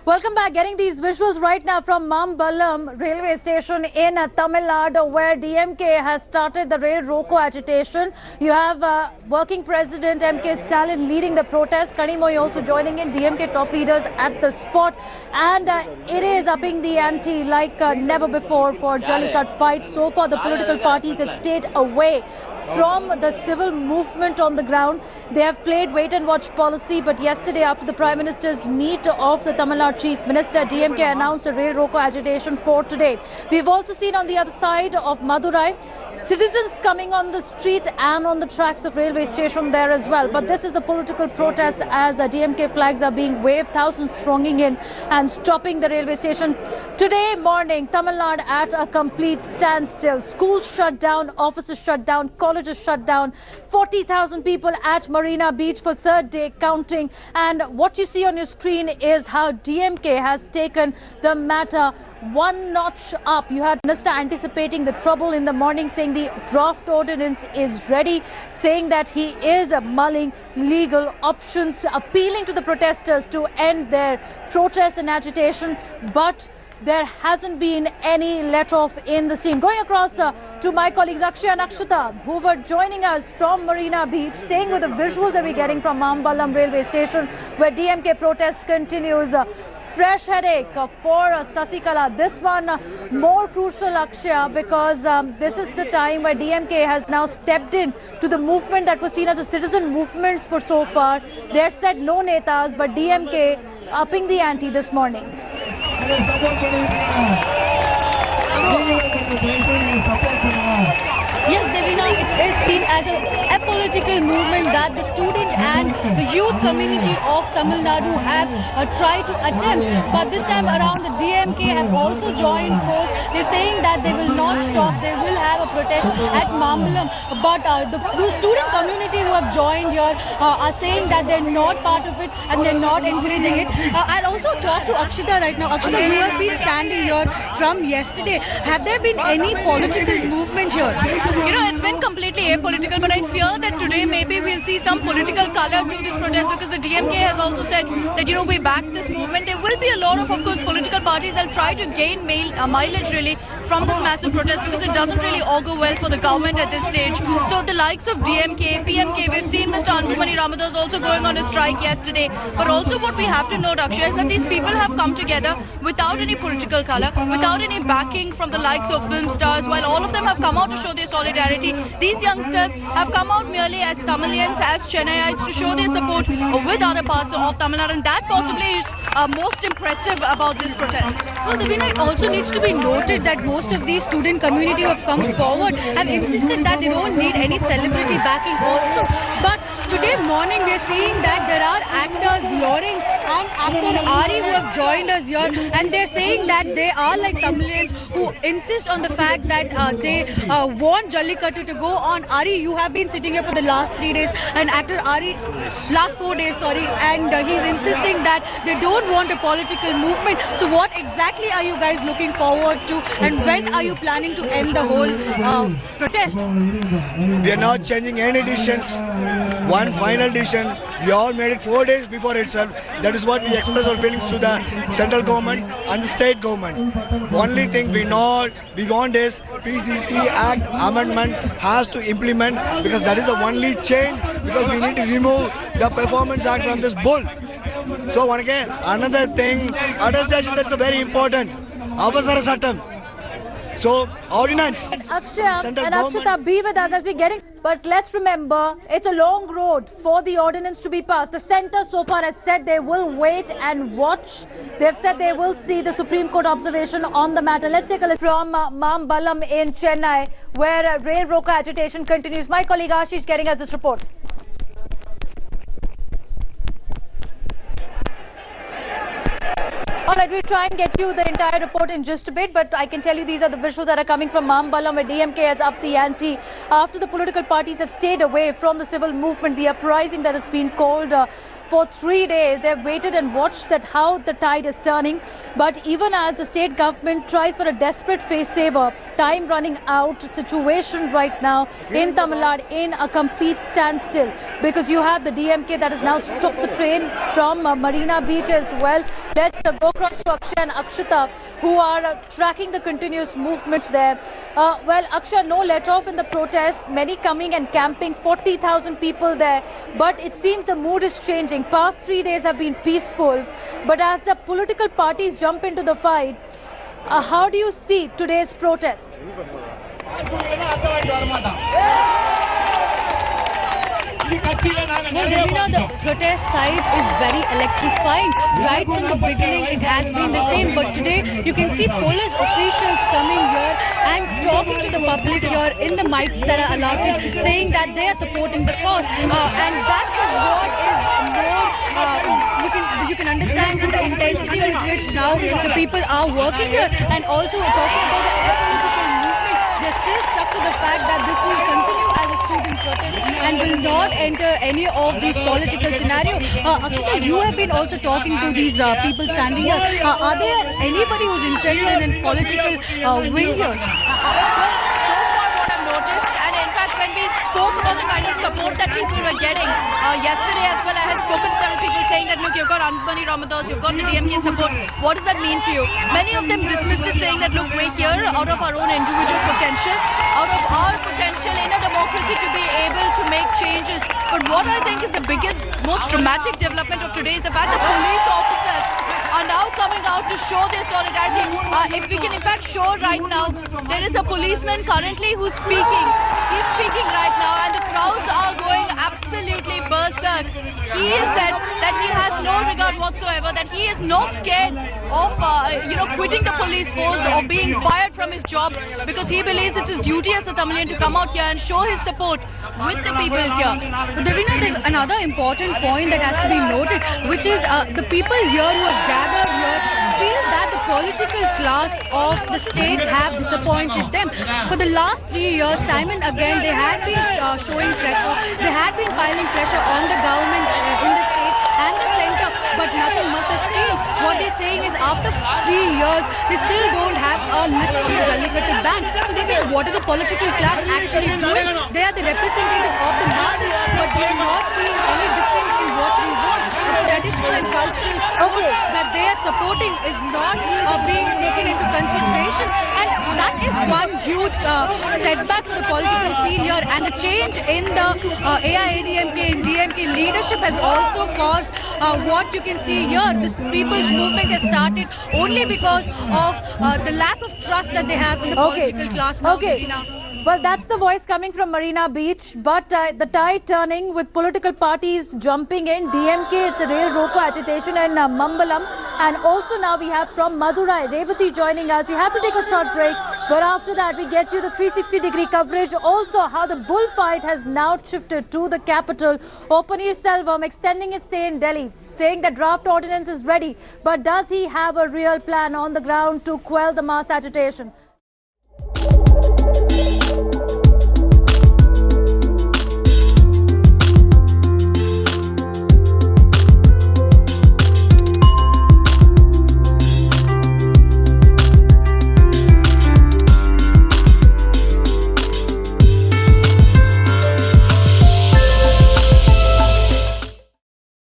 Welcome back. Getting these visuals right now from Mambalam railway station in Tamil Nadu, where DMK has started the rail Roko agitation. You have working president M.K.Stalin leading the protest. Kanhaiya also joining in, DMK top leaders at the spot. And it is upping the ante like never before for Jallikat fight. So far, the political parties have stayed away from the civil movement on the ground. They have played wait and watch policy, but yesterday after the Prime Minister's meet of the Tamil Nadu Chief Minister, DMK announced a rail Roko agitation for today. We've also seen on the other side of Madurai, citizens coming on the streets and on the tracks of railway station there as well. But this is a political protest as DMK flags are being waved, thousands thronging in and stopping the railway station. Today morning, Tamil Nadu at a complete standstill. Schools shut down, offices shut down, colleges shut down. 40,000 people at Marina Beach for third day counting. And what you see on your screen is how DMK has taken the matter one notch up. You had Minister anticipating the trouble in the morning, saying the draft ordinance is ready, saying that he is mulling legal options, appealing to the protesters to end their protest and agitation. But there hasn't been any let-off in the scene. Going across to my colleagues Akshay and Akshita, who were joining us from Marina Beach, staying with the visuals that we're getting from Mambalam railway station, where DMK protest continues. Fresh headache for Sasikala. This one more crucial, Akshay, because this is the time where DMK has now stepped in to the movement that was seen as a citizen movements for so far. They had said no netas, but DMK upping the ante this morning. Yes, Devina, it is seen as a political movement that the student and the youth community of Tamil Nadu have tried to attempt. But this time around, the DMK have also joined force. They're saying that they will not stop. They will have a protest at Mambalam. But the student community who have joined here are saying that they're not part of it and they're not encouraging it. I'll also talk to Akshita right now. Akshita, you have been standing here from yesterday. Have there been any political movement here? You know, it's been completely apolitical, but I fear that today maybe we'll see some political color to this protest, because the DMK has also said that, you know, we back this movement. There will be a lot of course, political parties that try to gain mileage really from this massive protest, because it doesn't really augur well for the government at this stage. So the likes of DMK, PMK, we've seen Mr. Anjumani Ramadas also going on a strike yesterday. But also what we have to note, Akshay, is that these people have come together without any political color, without any backing from the likes of film stars, while all of them have come out to show their solidarity. These youngsters have come out merely as Tamilians, as Chennaiites, to show their support with other parts of Tamil Nadu, and that possibly is most impressive about this protest. Well, Devina, it also needs to be noted that most of these student community who have come forward have insisted that they don't need any celebrity backing also. But today morning we are seeing that there are actors, Loring and actor Ari, who have joined us here, and they're saying that they are like Tamilians who insist on the fact that they want Jallikattu to go on. Ari, you have been sitting here for the last 3 days, and actor Ari, last 4 days, sorry, and he's insisting that they don't want a political movement. So what exactly are you guys looking forward to, and when are you planning to end the whole protest? We are not changing any decisions. One final decision. We all made it 4 days before itself. That is what we express our feelings to the central government and the state government. Only thing we want is PCT Act amendment has to implement, because that is the only change, because we need to remove the Performance Act from this bull. So again, another thing, attestation, that's very important. Avasara Satam. So, ordinance. Akshay and Akshita, be with us as we're getting. But let's remember, it's a long road for the ordinance to be passed. The centre so far has said they will wait and watch. They've said they will see the Supreme Court observation on the matter. Let's take a look from Mambalam in Chennai, where rail Roko agitation continues. My colleague Ashish getting us this report. All right, we'll try and get you the entire report in just a bit, but I can tell you these are the visuals that are coming from Mambalam, where DMK has upped the ante after the political parties have stayed away from the civil movement, the uprising that has been called for 3 days. They've waited and watched that how the tide is turning. But even as the state government tries for a desperate face saver, time running out situation right now in Tamil Nadu in a complete standstill, because you have the DMK that has now stopped the train from Marina Beach as well. Let's go across to Akshay and Akshita, who are tracking the continuous movements there. Well, Akshay, no let off in the protest, many coming and camping, 40,000 people there. But it seems the mood is changing. Past 3 days have been peaceful. But as the political parties jump into the fight, how do you see today's protest? Well, Devina, the protest side is very electrifying. Right from the beginning, it has been the same. But today, you can see police officials coming here and talking to the public here in the mics that are allotted, saying that they are supporting the cause. And that is what is more, you can understand the intensity with which now the people are working here. And also talking about the apolitical movement, they're still stuck to the fact that this will continue as a student protest and will not enter any of these political scenarios. Akshita, you have been also talking to these people standing here. Are there anybody who's interested in political wing here? Well, so far what I've noticed, and in fact when we spoke about the kind of support that people were getting, yesterday as well I had spoken to several people saying that, look, you've got Anbani Ramadas, you've got the DMK support, what does that mean to you? Many of them dismissed it, saying that, look, we're here out of our own individual potential, out of our potential in a democracy to be able to make changes. But what I think is the biggest, most dramatic development of today is the fact that police officers are now coming out to show their solidarity. If we can in fact show right now, there is a policeman currently who's speaking. He's speaking right now and the crowds are going absolutely berserk. He has said that he has no regard whatsoever, that he is not scared of quitting the police force or being fired from his job, because he believes it's his duty as a Tamilian to come out here and show his support with the people here. But Devina, there's another important point that has to be noted, which is the people here who have gathered here feel that the political class of the state have disappointed them. For the last 3 years, time and again, they had been showing pressure, they had been filing pressure on the government in the state and the centre, but nothing much has changed. What they're saying is after 3 years, they still don't have a list on the Jallikattu ban. So they say, what are the political class actually doing? They are the representatives of the masses, but we are not seeing any difference in what we want. The traditional and cultural that they are supporting is not being taken into consideration, and that is one huge setback for the political scene here. And the change in the AIADMK and DMK leadership has also caused what you can see here. This people's movement has started only because of the lack of trust that they have in the political class now. Well, that's the voice coming from Marina Beach, but the tide turning with political parties jumping in. DMK, it's a real Roko agitation in Mambalam. And also now we have from Madurai, Revati joining us. We have to take a short break, but after that we get you the 360-degree coverage. Also how the bullfight has now shifted to the capital. Opanir Selvam extending its stay in Delhi, saying that draft ordinance is ready. But does he have a real plan on the ground to quell the mass agitation?